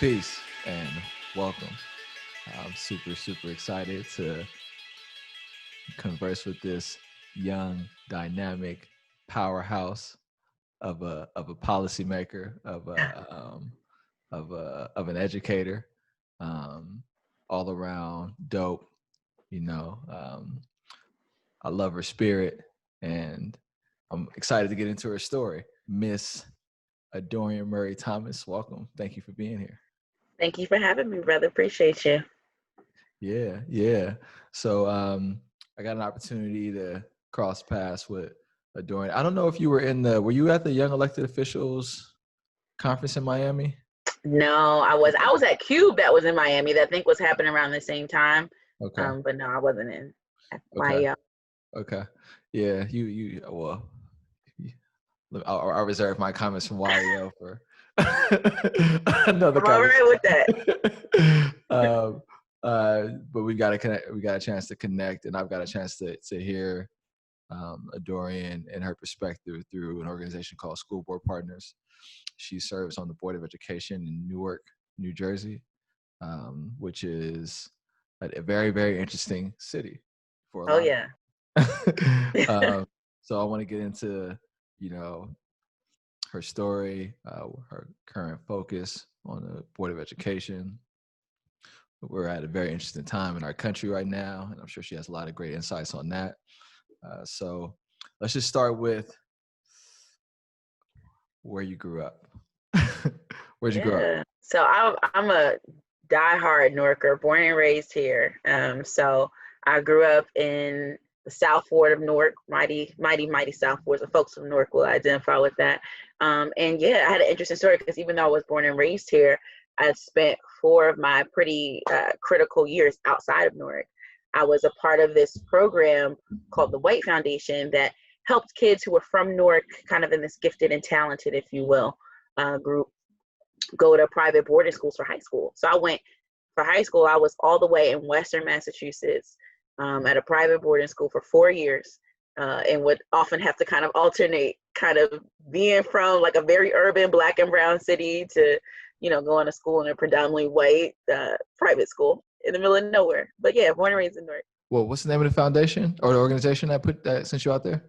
Peace and welcome. I'm super excited to converse with this young, dynamic powerhouse of a policymaker, of an educator, all around dope. You know, I love her spirit, and I'm excited to get into her story. Miss Adorian Murray Thomas, welcome. Thank you for being here. Thank you for having me, brother. Appreciate you. Yeah. So I got an opportunity to cross paths with Adorian. I don't know if you were you at the Young Elected Officials conference in Miami? No, I was at Cube that was in Miami that I think was happening around the same time. Okay. But no, I wasn't in Okay. Yeah, well, I'll reserve my comments from YEO for another I'm all right with that. But we got to connect. We got a chance to connect, and I've got a chance to hear Adorian and her perspective through an organization called School Board Partners. She serves on the Board of Education in Newark, New Jersey, which is a very interesting city for a lot. Yeah. So I want to get into, her story, her current focus on the Board of Education. We're at a very interesting time in our country right now, and I'm sure she has a lot of great insights on that. So let's just start with where you grew up. Where'd you grow up? So I'm a diehard Newarker, born and raised here. So I grew up in the South Ward of Newark, mighty South Ward. So folks from Newark will identify with that. And yeah, I had an interesting story because even though I was born and raised here, I spent 4 of my pretty critical years outside of Newark. I was a part of this program called the White Foundation that helped kids who were from Newark, kind of in this gifted and talented, if you will, group, go to private boarding schools for high school. So for high school, I was all the way in Western Massachusetts at a private boarding school for 4 years, and would often have to kind of alternate, kind of being from like a very urban Black and brown city to, going to school in a predominantly white private school in the middle of nowhere. But yeah, born and raised in Newark. Well, what's the name of the foundation or the organization that sent you out there?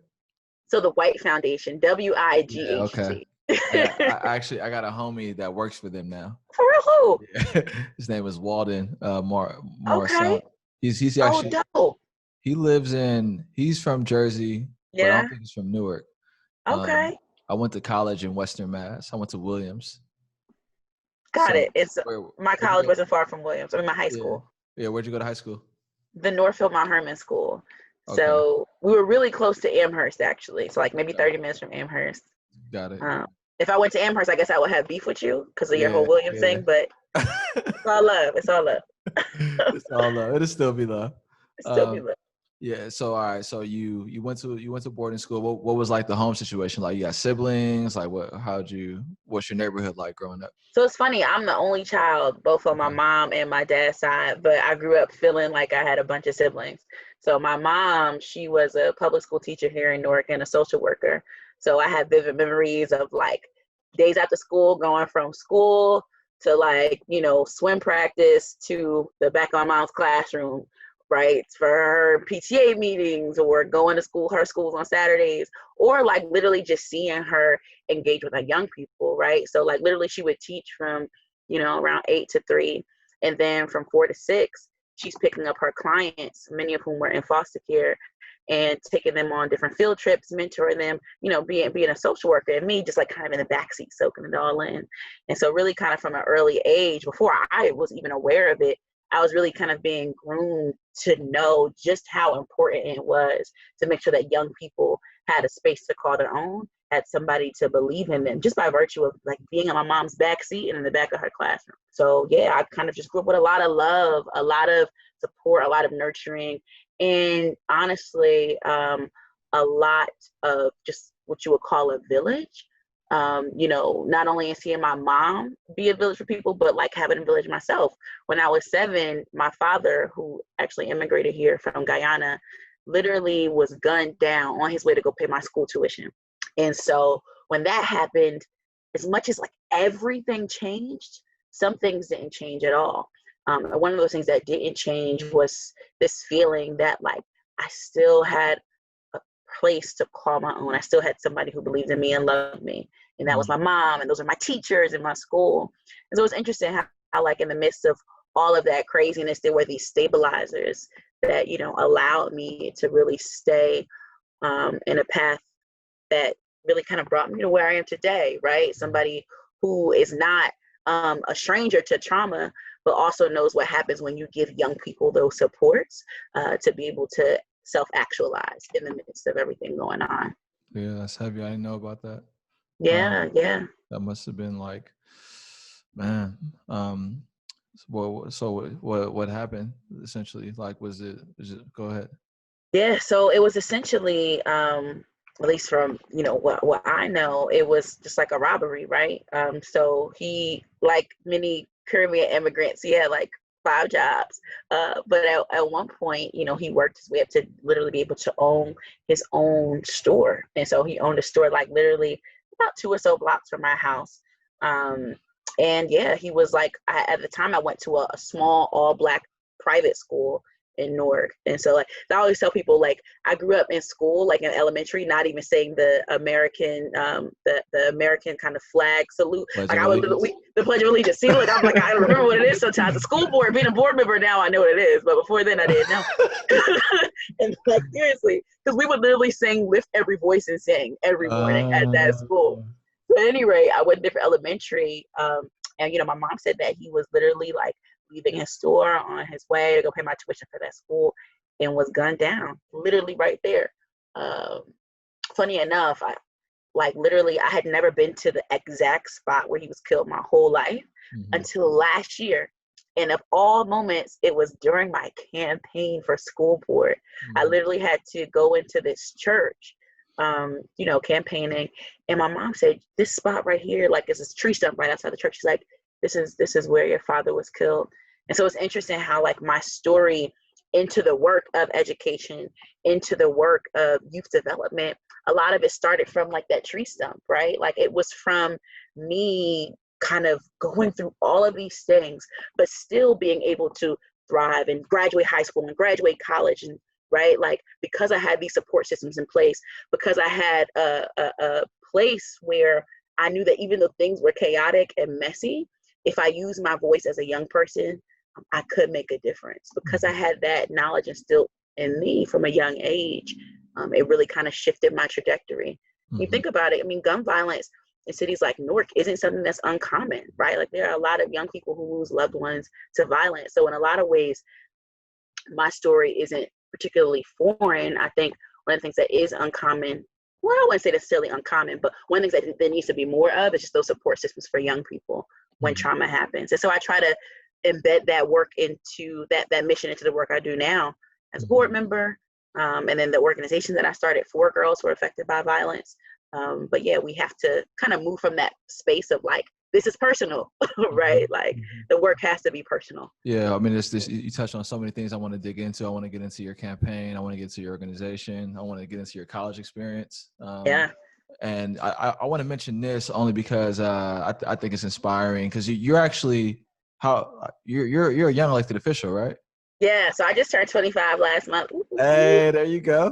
So the White Foundation, WIGHT. Yeah, okay. I got a homie that works for them now. For real? Yeah. His name is Walden Morrison. Okay. He's actually dope. He's from Jersey, but I don't think he's from Newark. Okay. I went to college in Western Mass. I went to Williams. Got it. My college wasn't far from Williams. I mean, my high school. Yeah, where'd you go to high school? The Northfield Mount Herman School. Okay. So we were really close to Amherst, actually. So like maybe 30 minutes from Amherst. Got it. If I went to Amherst, I guess I would have beef with you because of your whole Williams thing. But it's all love. It's all love. It's all love. It'll still be love. Still be love. Yeah. So all right. So you went to boarding school. What was like the home situation? Like, you got siblings? Like what's your neighborhood like growing up? So it's funny. I'm the only child, both on my mom and my dad's side, but I grew up feeling like I had a bunch of siblings. So my mom, she was a public school teacher here in Newark and a social worker. So I have vivid memories of like days after school, going from school to like, swim practice to the back of my mom's classroom, right, for her PTA meetings, or going to her schools on Saturdays, or like literally just seeing her engage with like young people, right? So like literally she would teach from, around 8 to 3. And then from 4 to 6, she's picking up her clients, many of whom were in foster care, and taking them on different field trips, mentoring them, being a social worker, and me just like kind of in the backseat soaking it all in. And so really kind of from an early age, before I was even aware of it, I was really kind of being groomed to know just how important it was to make sure that young people had a space to call their own, had somebody to believe in them, just by virtue of like being in my mom's backseat and in the back of her classroom. So yeah, I kind of just grew up with a lot of love, a lot of support, a lot of nurturing, and honestly, a lot of just what you would call a village. Not only in seeing my mom be a village for people, but like having a village myself. When I was 7, my father, who actually immigrated here from Guyana, literally was gunned down on his way to go pay my school tuition. And so when that happened, as much as like everything changed, some things didn't change at all. And one of those things that didn't change was this feeling that like I still had a place to call my own. I still had somebody who believed in me and loved me. And that was my mom, and those are my teachers in my school. And so it's interesting how like in the midst of all of that craziness, there were these stabilizers that, you know, allowed me to really stay in a path that really kind of brought me to where I am today, right? Somebody who is not a stranger to trauma, but also knows what happens when you give young people those supports to be able to self-actualize in the midst of everything going on. Yeah, that's heavy. I didn't know about that. Yeah, yeah. That must have been like, man. So what happened essentially? Like, was it? Go ahead. Yeah, so it was essentially, at least from, you know, what I know, it was just like a robbery, right? So he, like many Caribbean immigrants, he had like 5 jobs. But at one point, you know, he worked his way up to literally be able to own his own store. And so he owned a store like literally about 2 or so blocks from my house. And yeah, he was like, at the time I went to a small all black private school in Newark. And so like I always tell people, like I grew up in school, like in elementary, not even saying the American the American kind of flag salute. Pledge Like of I would Allegiance. the Pledge of Allegiance. See, look, I'm like, I don't remember what it is sometimes. The school board, being a board member now, I know what it is. But before then I didn't know. And like seriously, because we would literally sing, lift every voice and sing every morning at that school. So at any rate, I went to different elementary. And you know, my mom said that he was literally like leaving his store on his way to go pay my tuition for that school and was gunned down literally right there. Funny enough, I had never been to the exact spot where he was killed my whole life until last year. And of all moments, it was during my campaign for school board. I literally had to go into this church, you know, campaigning. And my mom said, this spot right here, like it's this tree stump right outside the church. She's like, this is where your father was killed. And so it's interesting how like my story into the work of education, into the work of youth development, a lot of it started from like that tree stump, right? Like it was from me kind of going through all of these things, but still being able to thrive and graduate high school and graduate college, and right, like because I had these support systems in place, because I had a place where I knew that even though things were chaotic and messy, if I used my voice as a young person, I could make a difference. Because I had that knowledge instilled in me from a young age, it really kind of shifted my trajectory. You think about it, I mean, gun violence in cities like Newark isn't something that's uncommon, right? Like there are a lot of young people who lose loved ones to violence. So in a lot of ways, my story isn't particularly foreign. I think one of the things that is uncommon, well, I wouldn't say necessarily uncommon, but one of the things that there needs to be more of is just those support systems for young people when trauma happens. And so I try to embed that work into that mission into the work I do now as a board member, and then the organization that I started for girls who are affected by violence. But yeah, we have to kind of move from that space of like, this is personal, right? Like the work has to be personal. Yeah, I mean, you touched on so many things I want to dig into. I want to get into your campaign. I want to get into your organization. I want to get into your college experience. Yeah. And I want to mention this only because I think it's inspiring, because you're actually you're a young elected official, right? Yeah. So I just turned 25 last month. Hey, there you go.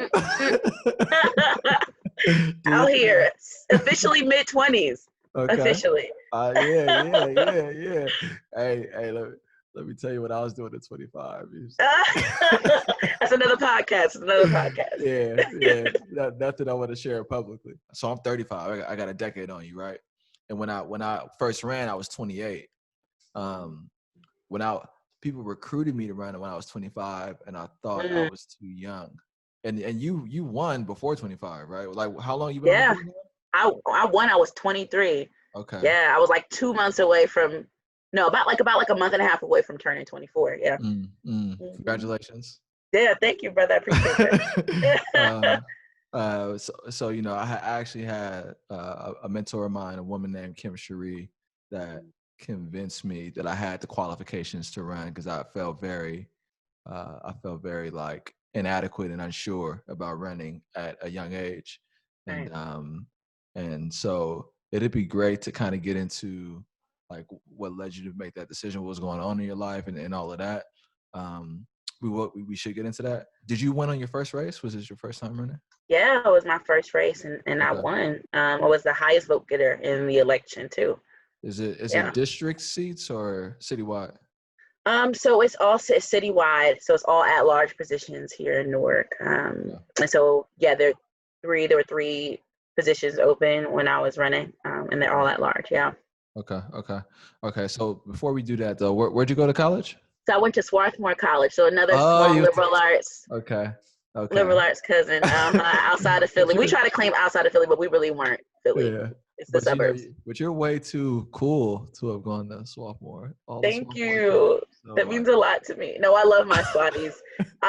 Out here, officially mid-20s. Okay. Officially. Yeah. Hey, let me tell you what I was doing at 25. That's another podcast. Yeah. Nothing I want to share publicly. So I'm 35. I got a decade on you, right? And when I first ran, I was 28. People recruited me to run when I was 25, and I thought I was too young. And you won before 25, right? Like, how long you been on the board now? I won. I was 23. Okay. Yeah, I was like 2 months away from, about a month and a half away from turning 24. Yeah. Congratulations. Yeah, thank you, brother. I appreciate that. So you know, I actually had a mentor of mine, a woman named Kim Cherie, that convinced me that I had the qualifications to run, because I felt very like inadequate and unsure about running at a young age. And so it'd be great to kind of get into like what led you to make that decision, what was going on in your life, and all of that. We should get into that. Did you win on your first race? Was this your first time running? Yeah, it was my first race, and I Okay. won. I was the highest vote getter in the election too. Is it Yeah. district seats or citywide? So it's all citywide. So it's all at-large positions here in Newark. Yeah. And so yeah, there were three positions open when I was running, and they're all at large. Yeah. Okay. So before we do that though, where'd you go to college? So I went to Swarthmore College, so another Oh, small okay. liberal arts cousin, outside of Philly. We try to claim outside of Philly, but we really weren't Philly. Yeah. It's the But suburbs. but you're way too cool to have gone to Swarthmore. All the Thank Swarthmore you. kids. So, That means a lot to me. No, I love my Swatties.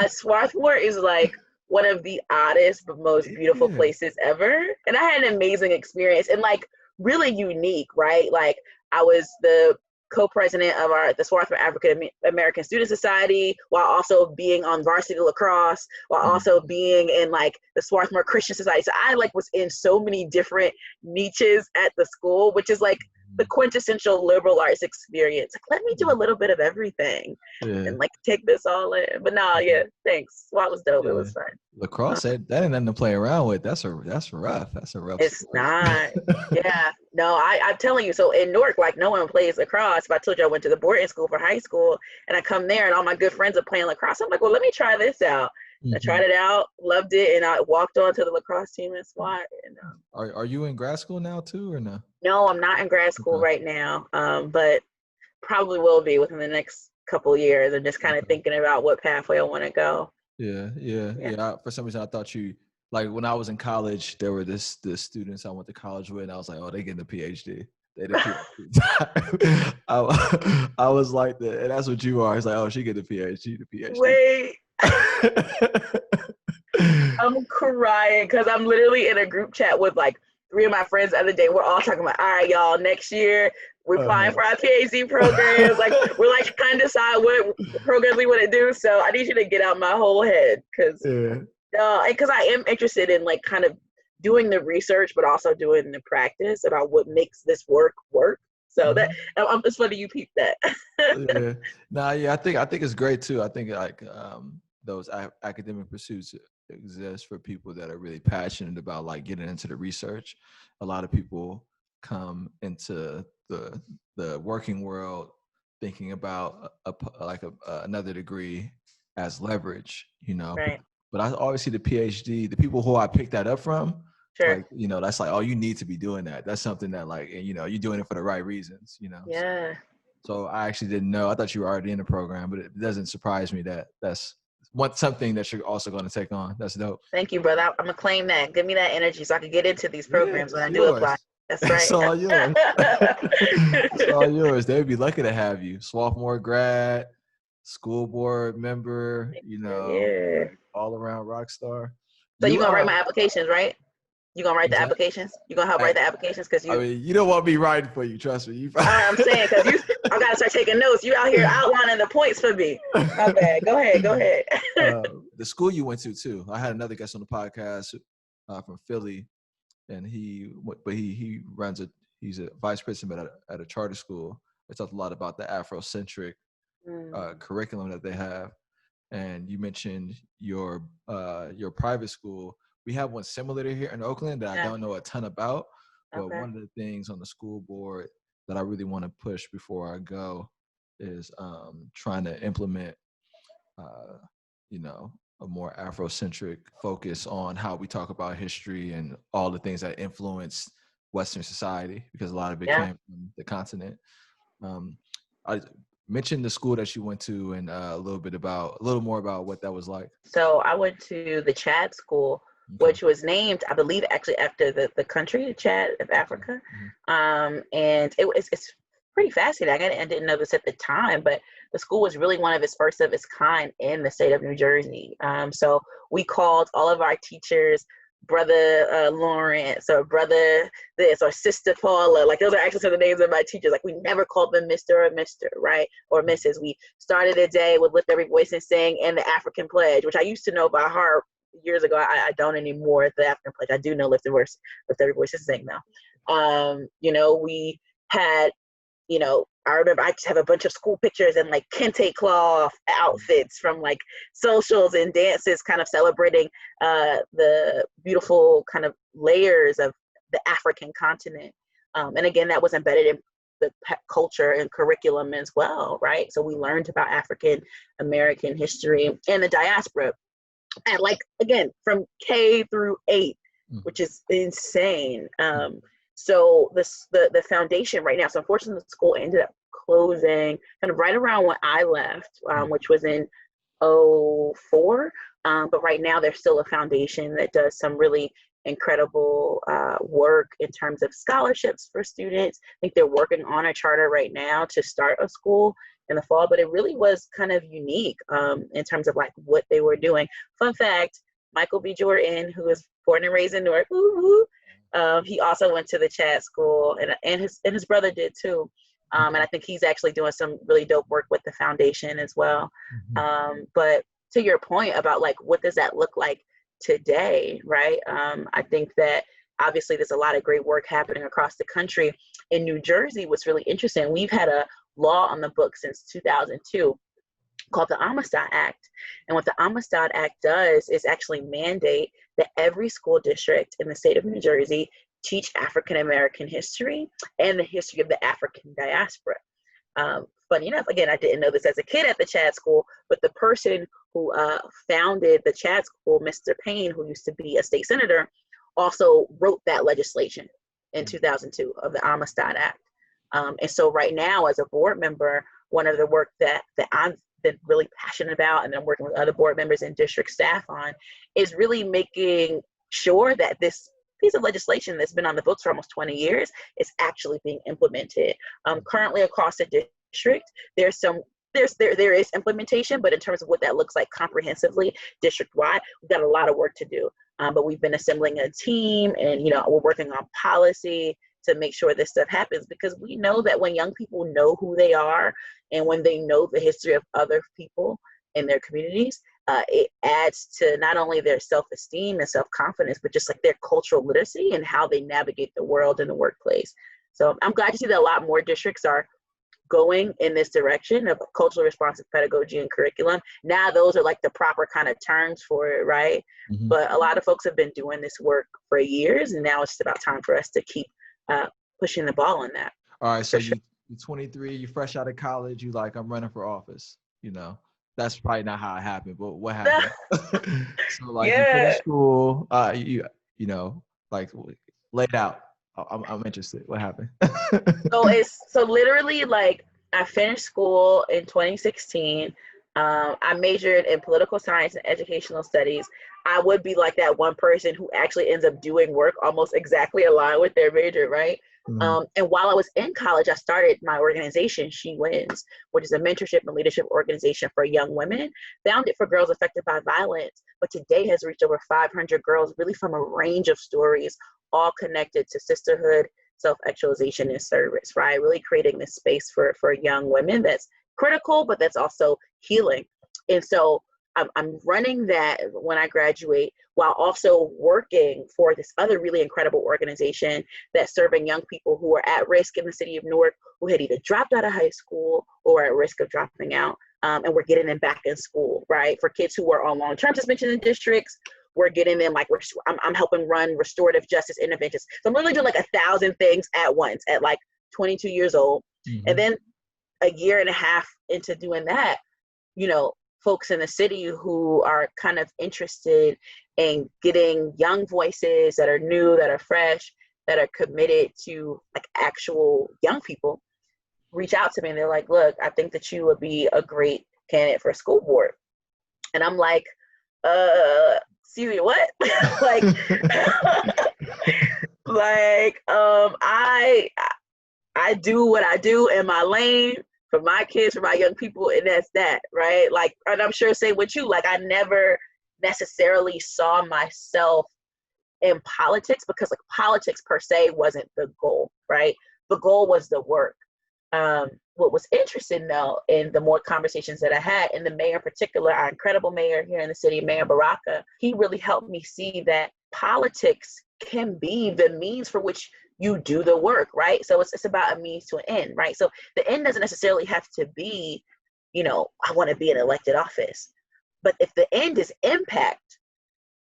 Swarthmore is like one of the oddest but most beautiful yeah. places ever. And I had an amazing experience and like really unique, right? Like I was the co-president of the Swarthmore African American Student Society while also being on varsity lacrosse, while also being in like the Swarthmore Christian Society. So I like was in so many different niches at the school, which is like the quintessential liberal arts experience. Like, let me do a little bit of everything and like take this all in. But no, yeah, thanks. SWAT was dope. It was fun. Lacrosse, that ain't nothing to play around with. That's rough. That's a rough It's sport. not. Yeah. No, I'm telling you. So in Newark, like no one plays lacrosse. But I told you I went to the boarding school for high school, and I come there, and all my good friends are playing lacrosse. I'm like, well, let me try this out. I tried it out, loved it, and I walked on to the lacrosse team in SWAT. And, are you in grad school now too, or no? No, I'm not in grad school right now, but probably will be within the next couple of years. I'm just kind of thinking about what pathway I want to go. Yeah. For some reason, I thought you, like when I was in college, there were the students I went to college with, and I was like, oh, they getting a PhD. They did PhD. I was like that, and that's what you are. It's like, oh, she get a PhD, the PhD. Wait. I'm crying because I'm literally in a group chat with like 3 of my friends the other day. We're all talking about, all right, y'all, next year we're applying for our PhD programs. Like we're like trying to decide what programs we want to do. So I need you to get out my whole head because I am interested in like kind of doing the research, but also doing the practice about what makes this work. So that it's funny you peeped that. I think it's great too. I think like those academic pursuits exist for people that are really passionate about like getting into the research. A lot of people come into the working world thinking about another degree as leverage, Right. But I always see the PhD, the people who I picked that up from, Sure. like, that's like, oh, you need to be doing that. That's something that like, and, you're doing it for the right reasons, Yeah. So I actually didn't know. I thought you were already in the program, but it doesn't surprise me that that's something that you're also going to take on. That's dope. Thank you, brother. I'm gonna claim that. Give me that energy so I can get into these programs when I do apply. That's right. It's all yours. It's all yours. They'd be lucky to have you. Swarthmore grad, school board member, all around rock star. So you're gonna write my applications, right? You gonna write the applications? You gonna help write the applications? Because you don't want me writing for you. Trust me. I'm saying because I gotta start taking notes. You out here outlining the points for me. My bad. Go ahead. The school you went to too. I had another guest on the podcast from Philly, and he he's a vice president at a charter school. We talked a lot about the Afro-Centric curriculum that they have, and you mentioned your private school. We have one similar to here in Oakland that I don't know a ton about, but one of the things on the school board that I really want to push before I go is trying to implement, a more Afro-centric focus on how we talk about history and all the things that influence Western society, because a lot of it came from the continent. I mentioned the school that you went to and a little more about what that was like. So I went to the Chad School, which was named, I believe, actually after the country, Chad of Africa. And it's pretty fascinating. I didn't know this at the time, but the school was really one of its first of its kind in the state of New Jersey. So we called all of our teachers Brother Lawrence or Brother this or Sister Paula. Like those are actually some of the names of my teachers. Like we never called them Mr. or Mr., right? Or Mrs. We started a day with Lift Every Voice and Sing and the African Pledge, which I used to know by heart years ago. I don't anymore. The African Pledge. I do know Lift Every Voice and Sing now. We had I remember I just have a bunch of school pictures and like kente cloth outfits from like socials and dances, kind of celebrating the beautiful kind of layers of the African continent. And again, that was embedded in the culture and curriculum as well, right? So we learned about African American history and the diaspora, and like, again, from K through 8, which is insane. So the foundation right now, so unfortunately the school ended up closing kind of right around when I left, which was in 04. But right now there's still a foundation that does some really incredible work in terms of scholarships for students. I think they're working on a charter right now to start a school in the fall, but it really was kind of unique in terms of like what they were doing. Fun fact, Michael B. Jordan, who was born and raised in Newark, he also went to the Chad School, and his brother did too. And I think he's actually doing some really dope work with the foundation as well. But to your point about like, what does that look like today, right? I think that obviously there's a lot of great work happening across the country. In New Jersey, what's really interesting, we've had a law on the book since 2002 called the Amistad Act. And what the Amistad Act does is actually mandate that every school district in the state of New Jersey teach African American history and the history of the African diaspora. Funny enough, again, I didn't know this as a kid at the Chad School, but the person who founded the Chad School, Mr. Payne, who used to be a state senator, also wrote that legislation in 2002 of the Amistad Act. And so right now, as a board member, one of the work that I've been really passionate about, and I'm working with other board members and district staff on, is really making sure that this piece of legislation that's been on the books for almost 20 years is actually being implemented. Currently across the district, there is implementation, but in terms of what that looks like comprehensively district-wide, we've got a lot of work to do. But we've been assembling a team, and we're working on policy to make sure this stuff happens, because we know that when young people know who they are and when they know the history of other people in their communities, it adds to not only their self-esteem and self-confidence, but just like their cultural literacy and how they navigate the world and the workplace. So I'm glad to see that a lot more districts are going in this direction of culturally responsive pedagogy and curriculum. Now those are like the proper kind of terms for it, right? But a lot of folks have been doing this work for years, and now it's about time for us to keep pushing the ball on that. All right, so you're 23, you're fresh out of college, you like, I'm running for office. That's probably not how it happened, but what happened? So like, you finished school, like, lay it out. I'm interested. What happened? So literally, like, I finished school in 2016. I majored in political science and educational studies. I would be like that one person who actually ends up doing work almost exactly aligned with their major, right? And while I was in college, I started my organization, She Wins, which is a mentorship and leadership organization for young women, founded for girls affected by violence, but today has reached over 500 girls, really from a range of stories, all connected to sisterhood, self-actualization, and service, right? Really creating this space for young women that's critical, but that's also healing. And so I'm running that when I graduate, while also working for this other really incredible organization that's serving young people who are at risk in the city of Newark, who had either dropped out of high school or at risk of dropping out. And we're getting them back in school, right? For kids who are on long-term suspension in districts, we're getting them, like, I'm helping run restorative justice interventions. So I'm literally doing like 1,000 things at once at like 22 years old. And then a year and a half into doing that, folks in the city who are kind of interested in getting young voices that are new, that are fresh, that are committed to like actual young people, reach out to me, and they're like, look, I think that you would be a great candidate for a school board. And I'm like, Celia, what? I do what I do in my lane for my kids, for my young people, and that's that, right? Like, and I'm sure same with you, like, I never necessarily saw myself in politics, because like politics per se wasn't the goal, right? The goal was the work. What was interesting though, in the more conversations that I had, and the mayor in particular, our incredible mayor here in the city, Mayor Baraka, he really helped me see that politics can be the means for which you do the work, right? So it's about a means to an end, right? So the end doesn't necessarily have to be, I want to be in elected office. But if the end is impact,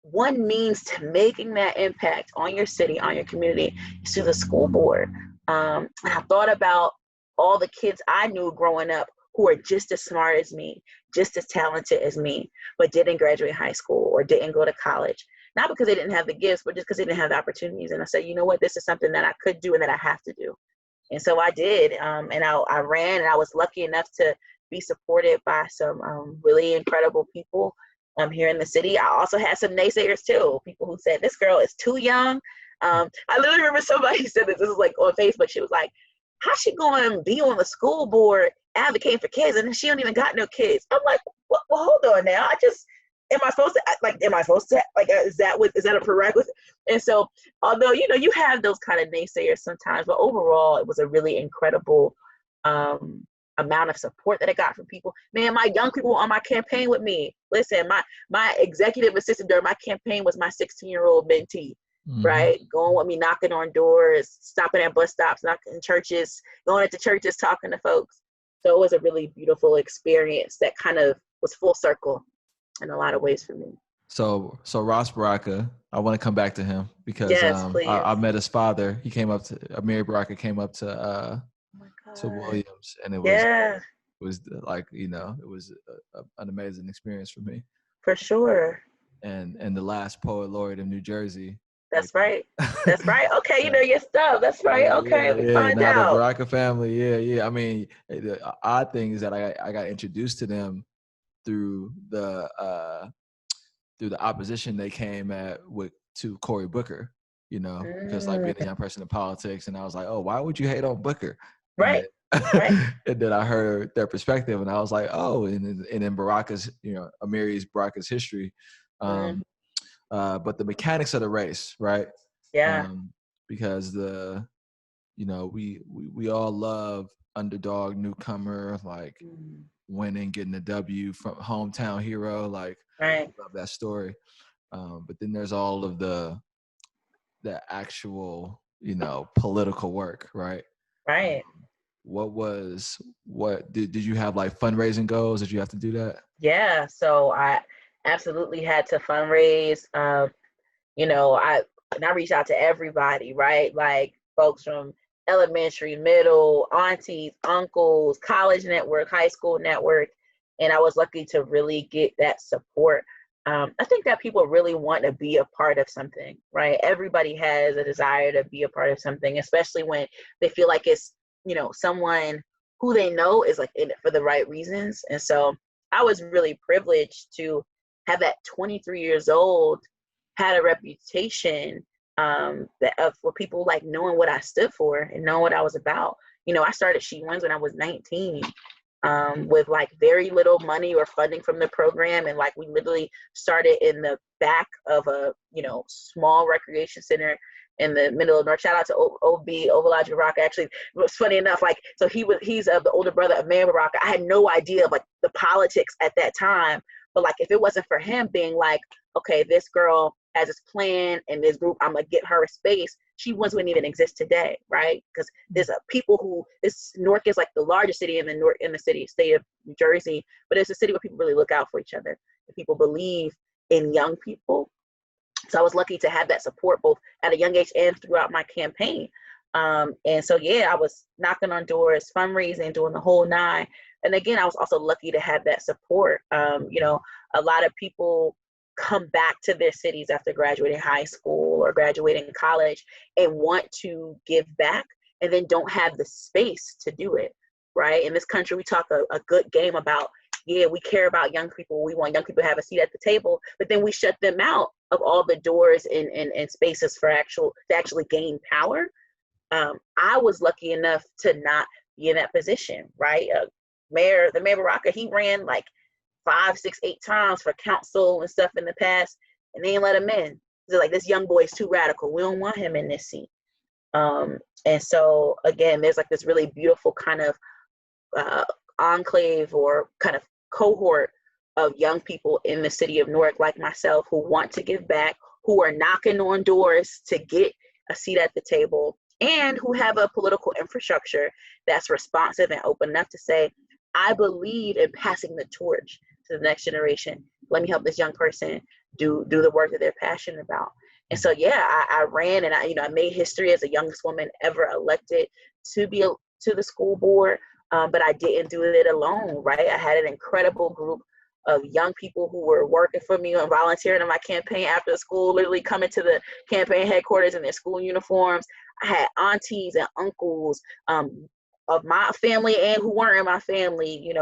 one means to making that impact on your city, on your community, is through the school board. And I thought about all the kids I knew growing up who were just as smart as me, just as talented as me, but didn't graduate high school or didn't go to college. Not because they didn't have the gifts, but just because they didn't have the opportunities. And I said, you know what, this is something that I could do and that I have to do. And so I did. And I ran, and I was lucky enough to be supported by some really incredible people here in the city. I also had some naysayers too, people who said, this girl is too young. I literally remember somebody said this was like on Facebook. She was like, how's she going to be on the school board advocating for kids, and then she don't even got no kids? I'm like, well, hold on now. Am I supposed to, is that a prerequisite? And so, although, you have those kind of naysayers sometimes, but overall, it was a really incredible amount of support that I got from people. Man, my young people on my campaign with me. Listen, my executive assistant during my campaign was my 16-year-old mentee, right? Going with me, knocking on doors, stopping at bus stops, knocking in churches, going into churches, talking to folks. So it was a really beautiful experience that kind of was full circle in a lot of ways for me. So Ross Baraka, I want to come back to him because yes, I met his father. He came up to Amiri Baraka came up to Williams, and it was like, it was an amazing experience for me. For sure. And the last poet laureate of New Jersey. That's right. That's right. Okay, you know your stuff. That's right. Okay, we find out. The Baraka family. Yeah. I mean, the odd thing is that I got introduced to them through the opposition they came to Cory Booker, because like being a young person in politics, and I was like, oh, why would you hate on Booker? Right. And then I heard their perspective, and I was like, oh, and in Baraka's, Amiri's Baraka's history, but the mechanics of the race, right? Yeah. Because we all love underdog newcomer, like winning, getting a W from hometown hero, like right. love that story. But then there's all of the actual, political work, right? Right. What did you have, like fundraising goals? Did you have to do that? Yeah. So I absolutely had to fundraise. I reached out to everybody, right? Like folks from elementary, middle, aunties, uncles, college network, high school network. And I was lucky to really get that support. I think that people really want to be a part of something, right? Everybody has a desire to be a part of something, especially when they feel like it's, someone who they know is like in it for the right reasons. And so I was really privileged to have at 23 years old had a reputation for people like knowing what I stood for and knowing what I was about. I started She Wins when I was 19 with like very little money or funding from the program. And like we literally started in the back of a, small recreation center in the middle of North. Shout out to OB, Ovalaj Baraka. Actually, it was funny enough, like, so he's the older brother of Mayor Baraka. I had no idea of like the politics at that time, but like if it wasn't for him being like, okay, this girl has this plan and this group, I'm gonna get her a space, She Wins wouldn't even exist today, right? Because there's Newark is like the largest city in the state of New Jersey, but it's a city where people really look out for each other and people believe in young people. So I was lucky to have that support both at a young age and throughout my campaign. And so, I was knocking on doors, fundraising, doing the whole nine. And again, I was also lucky to have that support. A lot of people come back to their cities after graduating high school or graduating college and want to give back and then don't have the space to do it, right? In this country, we talk a good game about, we care about young people. We want young people to have a seat at the table, but then we shut them out of all the doors and spaces for to actually gain power. I was lucky enough to not be in that position, right? The Mayor Baraka, he ran like 5, 6, 8 times for council and stuff in the past, and they didn't let him in. They're like, this young boy is too radical. We don't want him in this seat. And so again, there's like this really beautiful kind of enclave or kind of cohort of young people in the city of Newark, like myself, who want to give back, who are knocking on doors to get a seat at the table, and who have a political infrastructure that's responsive and open enough to say, I believe in passing the torch to the next generation. Let me help this young person do the work that they're passionate about. And so, yeah, I ran, and I made history as the youngest woman ever elected to the school board. But I didn't do it alone, right? I had an incredible group of young people who were working for me and volunteering in my campaign after school, literally coming to the campaign headquarters in their school uniforms. I had aunties and uncles of my family and who weren't in my family,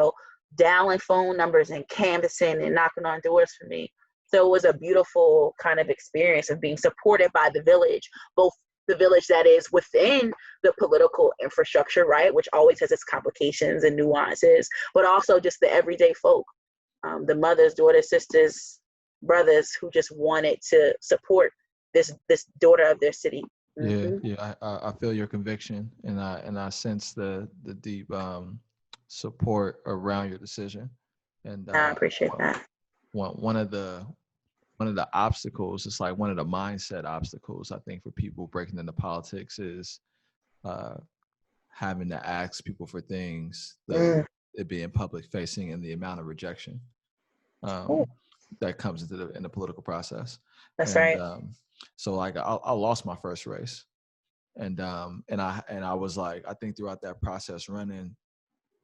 dialing phone numbers and canvassing and knocking on doors for me. So it was a beautiful kind of experience of being supported by the village, both the village that is within the political infrastructure, right, which always has its complications and nuances, but also just the everyday folk, the mothers, daughters, sisters, brothers who just wanted to support this daughter of their city. I feel your conviction, and I sense the deep support around your decision. And I appreciate that. One of the obstacles, it's like one of the mindset obstacles, I think, for people breaking into politics is having to ask people for things, it being public facing, and the amount of rejection that comes in the political process. That's right. So like I lost my first race, and I was like, I think throughout that process running,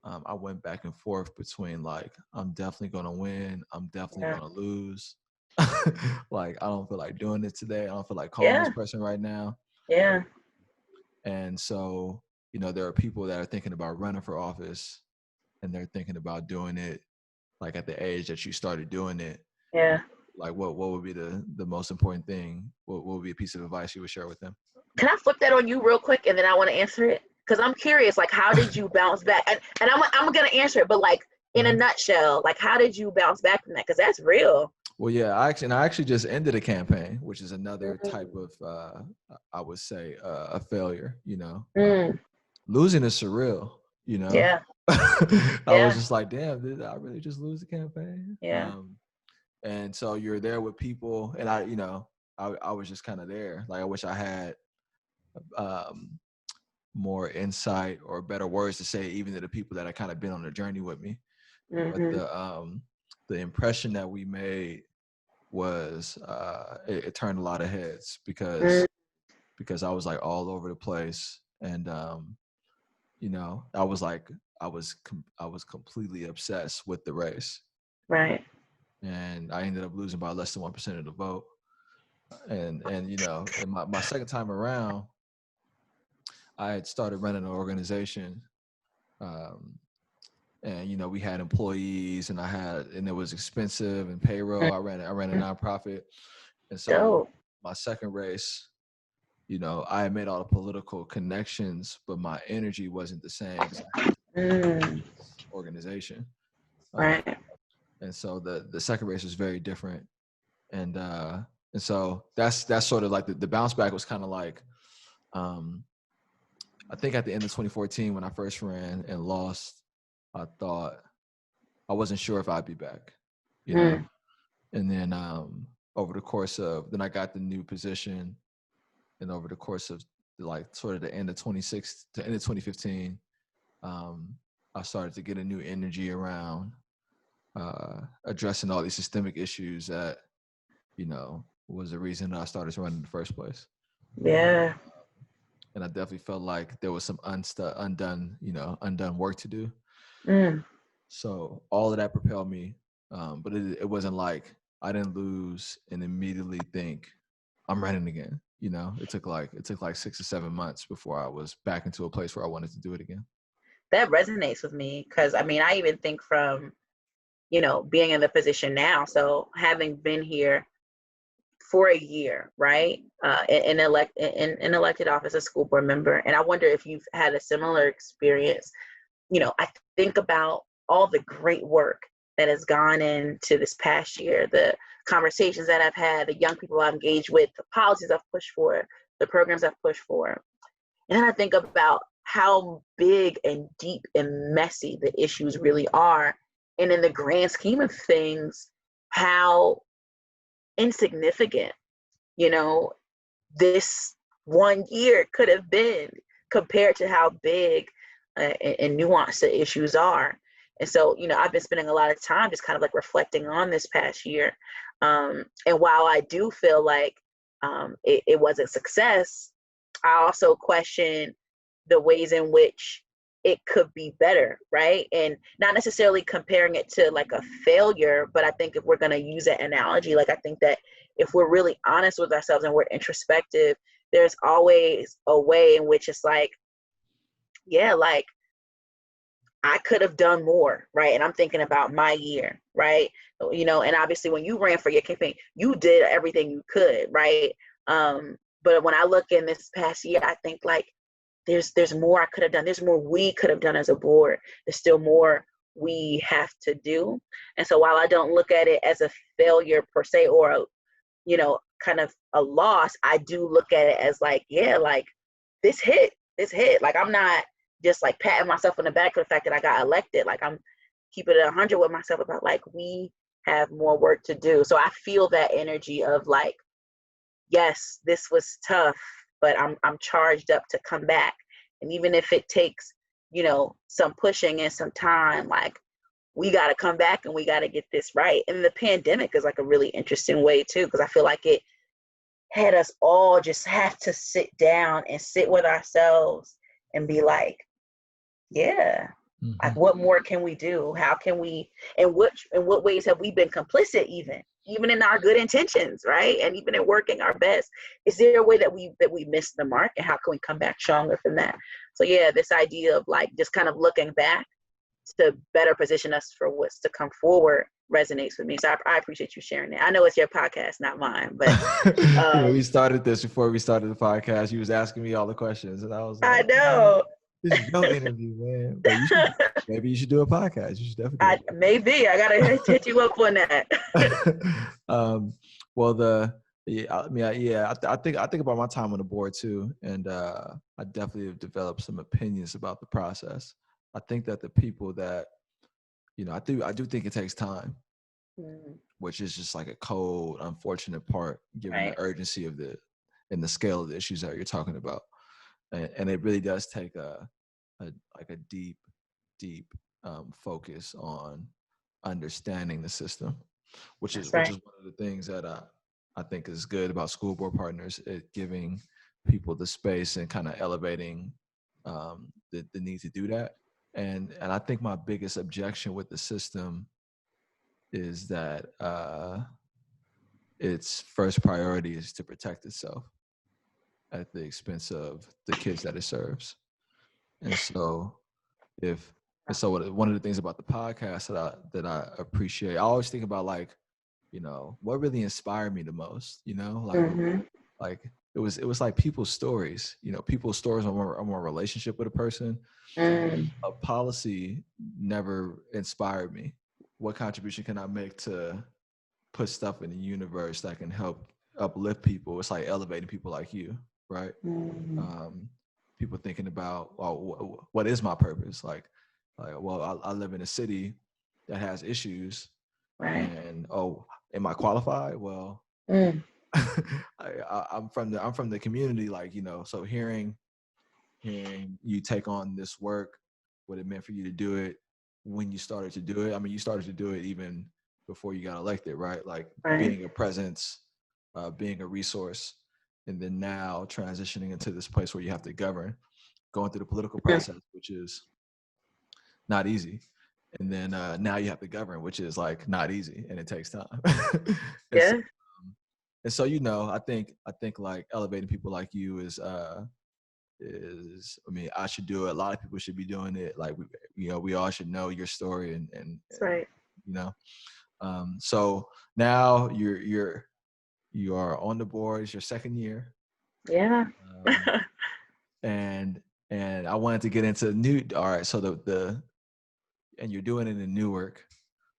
I went back and forth between like, I'm definitely gonna win, I'm definitely gonna lose. Like, I don't feel like doing it today. I don't feel like calling this person right now. Yeah. And so, there are people that are thinking about running for office, and they're thinking about doing it like at the age that you started doing it. Yeah. Like, what would be the most important thing? What would be a piece of advice you would share with them? Can I flip that on you real quick, and then I want to answer it? Because I'm curious, like, how did you bounce back? And I'm going to answer it, but like in a nutshell, like, how did you bounce back from that? Because that's real. Well, yeah, I actually just ended a campaign, which is another type of, I would say, a failure. Losing is surreal. Yeah. I was just like, damn, did I really just lose the campaign? Yeah. And so you're there with people, and I was just kind of there. Like, I wish I had more insight or better words to say, even to the people that had kind of been on the journey with me. But the impression that we made was it turned a lot of heads because I was like all over the place, and I was completely obsessed with the race, right? And I ended up losing by less than 1% of the vote. And in my second time around, I had started running an organization, and we had employees, and it was expensive and payroll. I ran a nonprofit, and so my second race, I had made all the political connections, but my energy wasn't the same because I had this organization, right? And so the second race was very different, and so that's sort of like the bounce back was kind of like, I think at the end of 2014 when I first ran and lost, I thought I wasn't sure if I'd be back, and then over the course of, then I got the new position, and over the course of like sort of the end of 2015, I started to get a new energy around addressing all these systemic issues that, was the reason I started to run in the first place. Yeah. And I definitely felt like there was some undone work to do. So all of that propelled me, but it wasn't like I didn't lose and immediately think I'm running again. It took like 6 or 7 months before I was back into a place where I wanted to do it again. That resonates with me because I even think from, being in the position now. So having been here for a year, right, in elected office as school board member, and I wonder if you've had a similar experience. I think about all the great work that has gone into this past year, the conversations that I've had, the young people I've engaged with, the policies I've pushed for, the programs I've pushed for. And then I think about how big and deep and messy the issues really are. And in the grand scheme of things, how insignificant, this 1 year could have been compared to how big and nuanced the issues are. And so, I've been spending a lot of time just kind of like reflecting on this past year. And while I do feel like it was a success, I also question the ways in which it could be better, right? And not necessarily comparing it to like a failure, but I think if we're going to use that analogy, like I think that if we're really honest with ourselves and we're introspective, there's always a way in which it's like, yeah, like I could have done more, right? And I'm thinking about my year, right? And obviously when you ran for your campaign, you did everything you could, right? But when I look in this past year, I think like there's more I could have done. There's more we could have done as a board. There's still more we have to do. And so while I don't look at it as a failure per se or kind of a loss, I do look at it as like, yeah, like this hit. Like I'm not just like patting myself on the back for the fact that I got elected. Like I'm keeping it 100 with myself about like we have more work to do. So I feel that energy of like, yes, this was tough, but I'm charged up to come back. And even if it takes, some pushing and some time, like we got to come back and we got to get this right. And the pandemic is like a really interesting way too, because I feel like it had us all just have to sit down and sit with ourselves and be like, yeah, like what more can we do? How can we, in what ways have we been complicit even in our good intentions, right? And even in working our best, is there a way that we missed the mark, and how can we come back stronger from that? So yeah, this idea of like just kind of looking back to better position us for what's to come forward resonates with me. So I appreciate you sharing that. I know it's your podcast, not mine, but we started this before we started the podcast. You was asking me all the questions, and I was like, I know. This is your interview, man. But maybe you should do a podcast. You should definitely do a podcast. Maybe I gotta hit you up on that. I think about my time on the board too, and I definitely have developed some opinions about the process. I think that the people that, I do think it takes time, which is just like a cold, unfortunate part, given the urgency of and the scale of the issues that you're talking about. And it really does take a deep focus on understanding the system, which is one of the things that I think is good about school board partners, it giving people the space and kind of elevating the need to do that. And I think my biggest objection with the system is that its first priority is to protect itself at the expense of the kids that it serves. And so one of the things about the podcast that I appreciate, I always think about like, what really inspired me the most, like it was like people's stories, people's stories on more relationship with a person. A policy never inspired me. What contribution can I make to put stuff in the universe that can help uplift people? It's like elevating people like you, right? People thinking about, well, what is my purpose? Like well, I live in a city that has issues, and am I qualified? Well, I'm from the community, like, so hearing you take on this work, what it meant for you to do it, when you started to do it. I mean, you started to do it even before you got elected, right? Like being a presence, being a resource, and then now transitioning into this place where you have to govern, going through the political process, which is not easy. And then now you have to govern, which is like not easy, and it takes time. And so, I think like elevating people like you is, I mean, I should do it. A lot of people should be doing it. Like, we all should know your story and That's right. So now you are on the board. It's your second year. Yeah. And I wanted to get into all right. So and you're doing it in Newark,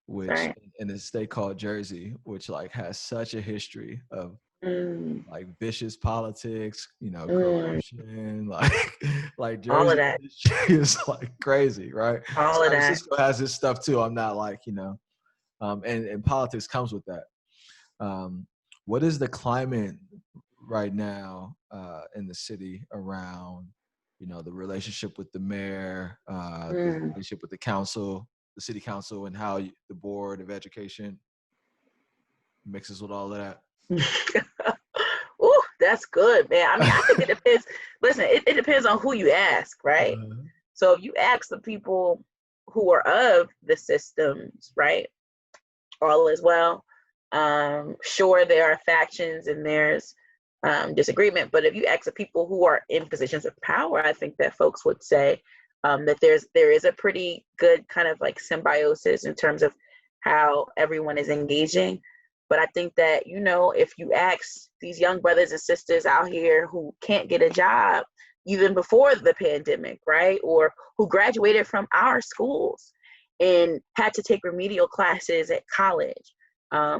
which in a state called Jersey, which like has such a history of like vicious politics, corruption, like Jersey all of that is like crazy, right? All San of that Francisco has this stuff too. I'm not like, and politics comes with that. What is the climate right now in the city around, the relationship with the mayor, the Mm. relationship with the council, the city council, and how the board of education mixes with all of that? Ooh, that's good, man. I mean, I think it depends. Listen, it depends on who you ask, right? Uh, So if you ask the people who are of the systems, right, all is well. Sure, there are factions and there's disagreement, but if you ask the people who are in positions of power, I think that folks would say that there is a pretty good kind of like symbiosis in terms of how everyone is engaging. But I think that, if you ask these young brothers and sisters out here who can't get a job even before the pandemic, right, or who graduated from our schools and had to take remedial classes at college, I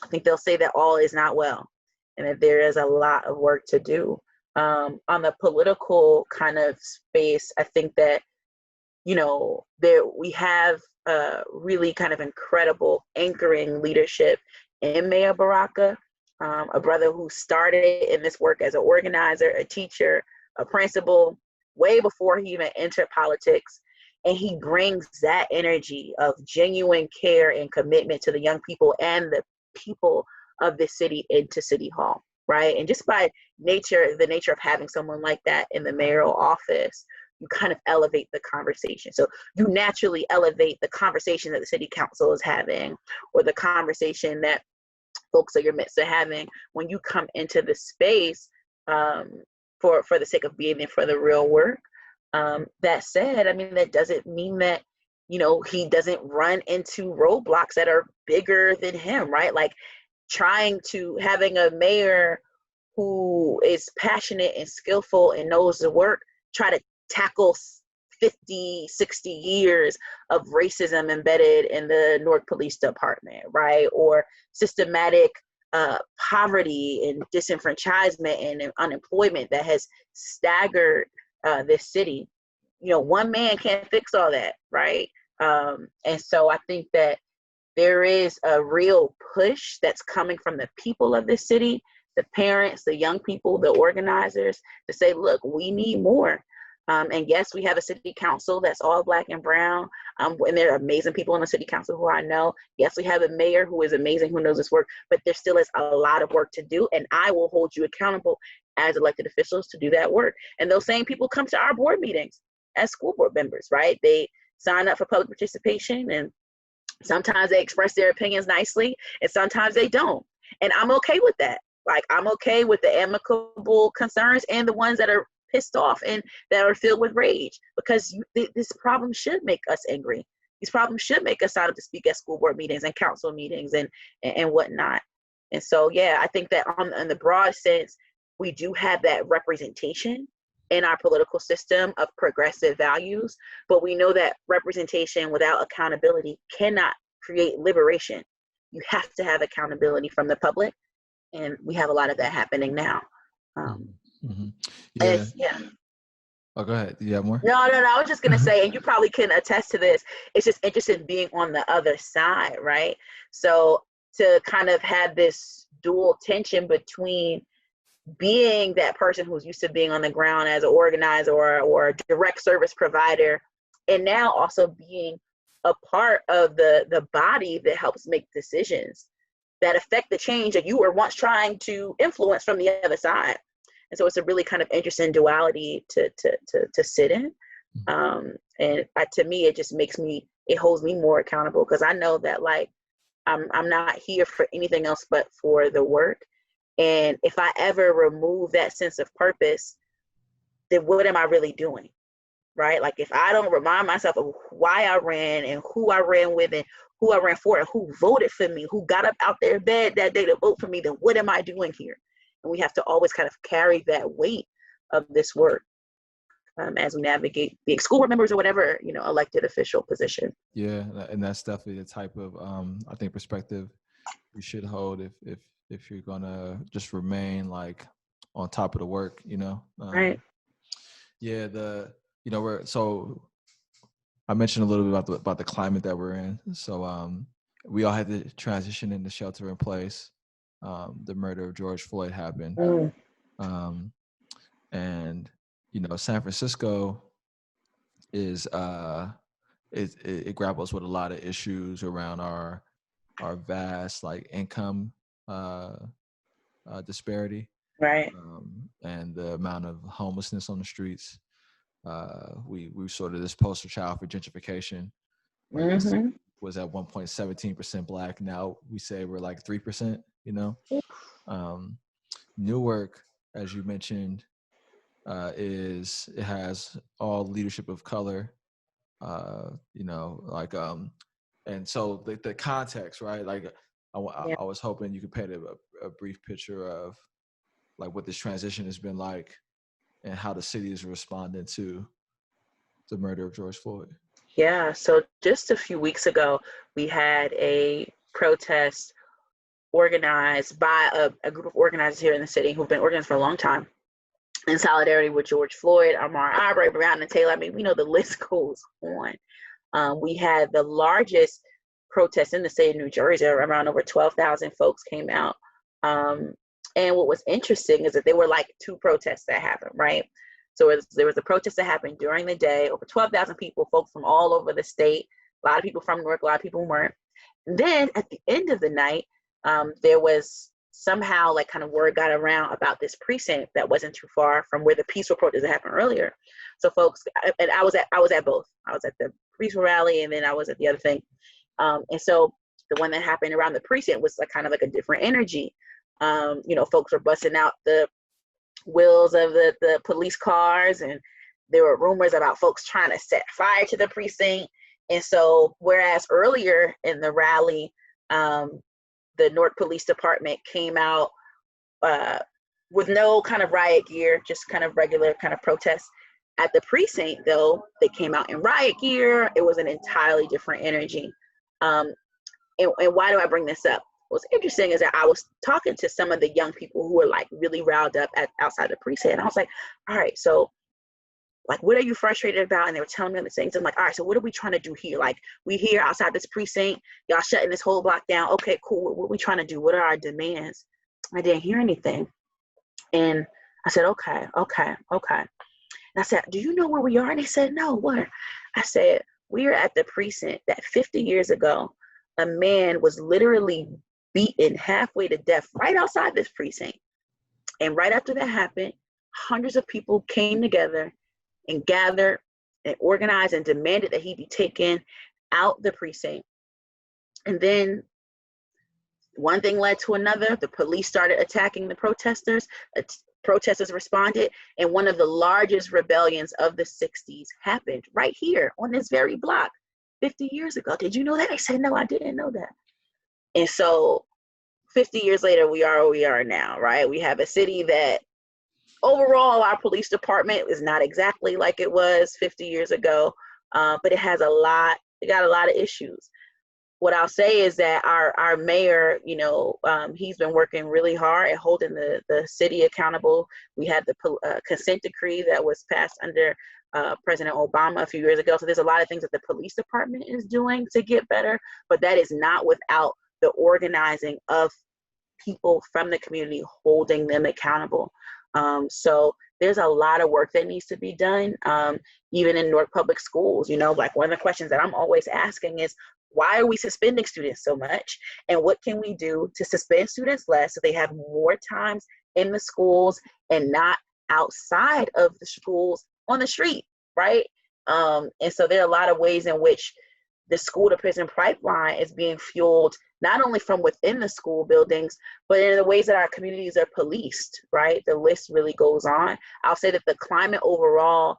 think they'll say that all is not well and that there is a lot of work to do. On the political kind of space, I think that, there we have really kind of incredible anchoring leadership in Mayor Baraka, a brother who started in this work as an organizer, a teacher, a principal, way before he even entered politics. And he brings that energy of genuine care and commitment to the young people and the people of the city into City Hall, right? And just by the nature of having someone like that in the mayoral office, you kind of elevate the conversation. So you naturally elevate the conversation that the city council is having, or the conversation that folks in your midst are having when you come into the space, for the sake of being there for the real work. That said, I mean, that doesn't mean that, he doesn't run into roadblocks that are bigger than him, right? Like having a mayor who is passionate and skillful and knows the work, try to tackle 50, 60 years of racism embedded in the Newark Police Department, right? Or systematic poverty and disenfranchisement and unemployment that has staggered this city. One man can't fix all that, right? And so I think that there is a real push that's coming from the people of this city, the parents, the young people, the organizers, to say, look, we need more. And yes, we have a city council that's all Black and brown. And there are amazing people on the city council who I know. Yes, we have a mayor who is amazing, who knows this work, but there still is a lot of work to do. And I will hold you accountable as elected officials to do that work. And those same people come to our board meetings as school board members, right? They sign up for public participation, and sometimes they express their opinions nicely and sometimes they don't. And I'm okay with that. Like, I'm okay with the amicable concerns and the ones that are pissed off and that are filled with rage, because this problem should make us angry. These problems should make us sign up to speak at school board meetings and council meetings and whatnot. And so, yeah, I think that in the broad sense, we do have that representation in our political system of progressive values, but we know that representation without accountability cannot create liberation. You have to have accountability from the public, and we have a lot of that happening now. Mm-hmm. Yeah. Yeah. Oh, go ahead. Do you have more? No. I was just gonna say, and you probably can attest to this, it's just interesting being on the other side, right? So to kind of have this dual tension between being that person who's used to being on the ground as an organizer or a direct service provider, and now also being a part of the body that helps make decisions that affect the change that you were once trying to influence from the other side. And so it's a really kind of interesting duality to sit in. And to me, it holds me more accountable, because I know that, like, I'm not here for anything else but for the work. And if I ever remove that sense of purpose, then what am I really doing? Right? Like, if I don't remind myself of why I ran and who I ran with and who I ran for and who voted for me, who got up out their bed that day to vote for me, then what am I doing here? And we have to always kind of carry that weight of this work as we navigate being school board members or whatever, elected official position. Yeah, and that's definitely the type of I think perspective you should hold if you're gonna just remain like on top of the work, Right. Yeah, I mentioned a little bit about the climate that we're in. So we all had to transition into shelter in place. The murder of George Floyd happened. And San Francisco is it grapples with a lot of issues around our vast like income disparity, Right. and the amount of homelessness on the streets. We sort of this poster child for gentrification. Like the city Mm-hmm. was at 1.17% Black. Now we say we're like 3%. Um, Newark, as you mentioned, it has all leadership of color. And so the context, right? Like Yeah. I was hoping you could paint a brief picture of like what this transition has been like and how the city is responding to the murder of George Floyd. Yeah. So just a few weeks ago, we had a protest organized by a group of organizers here in the city who've been organized for a long time in solidarity with George Floyd, Ahmaud Arbery, Breonna Taylor. I mean, we know the list goes on. We had the largest protest in the state of New Jersey. Around over 12,000 folks came out. And what was interesting is that there were like two protests that happened, right? So there was a protest that happened during the day, over 12,000 people, folks from all over the state, a lot of people from Newark, a lot of people weren't. And then at the end of the night, there was somehow like kind of word got around about this precinct that wasn't too far from where the peaceful protest that happened earlier. So folks, and I was at both. I was at the peaceful rally, and then I was at the other thing. And so the one that happened around the precinct was like kind of like a different energy. Folks were busting out the wheels of the police cars, and there were rumors about folks trying to set fire to the precinct. And so whereas earlier in the rally, the Newark Police Department came out with no kind of riot gear, just kind of regular kind of protest. At the precinct, though, they came out in riot gear. It was an entirely different energy. And why do I bring this up? What's interesting is that I was talking to some of the young people who were like really riled up outside the precinct. And I was like, all right, so like, what are you frustrated about? And they were telling me other things. I'm like, all right, so what are we trying to do here? Like, we here outside this precinct, y'all shutting this whole block down. Okay, cool. What are we trying to do? What are our demands? I didn't hear anything. And I said, okay. And I said, do you know where we are? And they said, no, what? I said, we are at the precinct that 50 years ago, a man was literally beaten halfway to death right outside this precinct. And right after that happened, hundreds of people came together and gathered and organized and demanded that he be taken out the precinct. And then one thing led to another. The police started attacking the protesters. Protesters responded, and one of the largest rebellions of the 60s happened right here on this very block 50 years ago. Did you know that? I said, no, I didn't know that. And so 50 years later, we are where we are now, right? We have a city that overall, our police department is not exactly like it was 50 years ago, but it got a lot of issues. What I'll say is that our mayor, he's been working really hard at holding the city accountable. We had the consent decree that was passed under President Obama a few years ago. So there's a lot of things that the police department is doing to get better, but that is not without the organizing of people from the community holding them accountable. So there's a lot of work that needs to be done, even in Newark Public Schools. Like one of the questions that I'm always asking is, why are we suspending students so much? And what can we do to suspend students less so they have more times in the schools and not outside of the schools on the street, right? And so there are a lot of ways in which the school to prison pipeline is being fueled not only from within the school buildings, but in the ways that our communities are policed, right? The list really goes on. I'll say that the climate overall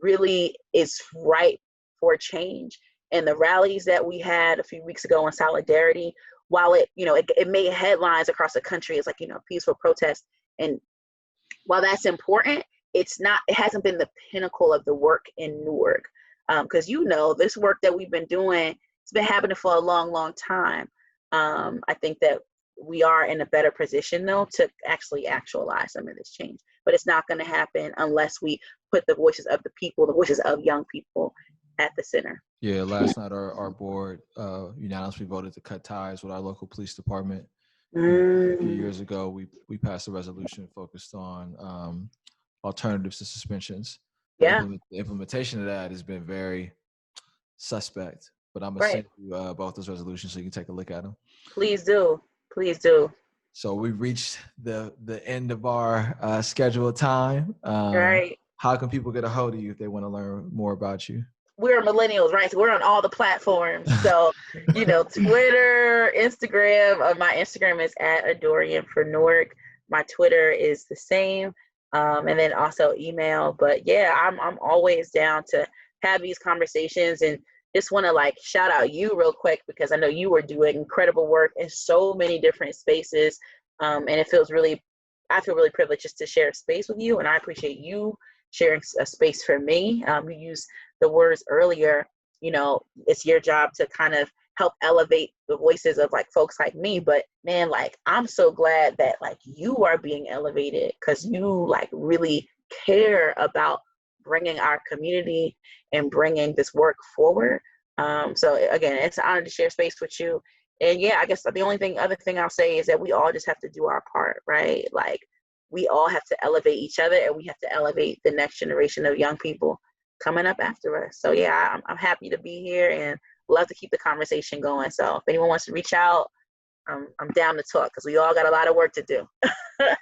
really is ripe for change. And the rallies that we had a few weeks ago in solidarity, while it made headlines across the country as like, peaceful protest. And while that's important, it hasn't been the pinnacle of the work in Newark. Because this work that we've been doing, it's been happening for a long, long time. I think that we are in a better position, though, to actually actualize some of this change. But it's not going to happen unless we put the voices of the people, the voices of young people at the center. Yeah, last night our board unanimously voted to cut ties with our local police department A few years ago, we passed a resolution focused on alternatives to suspensions. Yeah. The implementation of that has been very suspect, but I'm gonna Right. send you both those resolutions so you can take a look at them. Please do. Please do. So we've reached the end of our scheduled time. Right. How can people get a hold of you if they want to learn more about you? We're millennials, right? So we're on all the platforms. So, Twitter, Instagram. My Instagram is at Adorian for Newark. My Twitter is the same. And then also email. But yeah, I'm always down to have these conversations, and just want to like shout out you real quick, because I know you are doing incredible work in so many different spaces. And I feel really privileged just to share a space with you. And I appreciate you sharing a space for me. You use the words earlier, it's your job to kind of help elevate the voices of like folks like me. But man, like, I'm so glad that like you are being elevated, because you like really care about bringing our community and bringing this work forward. So again, it's an honor to share space with you. And yeah, I guess the other thing I'll say is that we all just have to do our part, right? Like, we all have to elevate each other, and we have to elevate the next generation of young people coming up after us. So yeah, I'm happy to be here and love to keep the conversation going. So if anyone wants to reach out, I'm down to talk, because we all got a lot of work to do.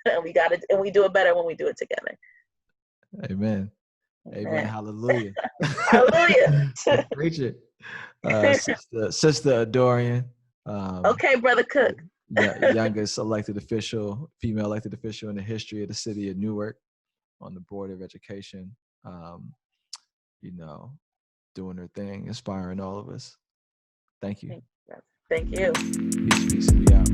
and we do it better when we do it together. Amen. Amen. Hallelujah. Hallelujah. Preach it. Sister Adorian. Okay, Brother Cook. Youngest female elected official in the history of the city of Newark, on the Board of Education. Doing her thing, inspiring all of us. Thank you. Thank you. Peace, peace, and be out.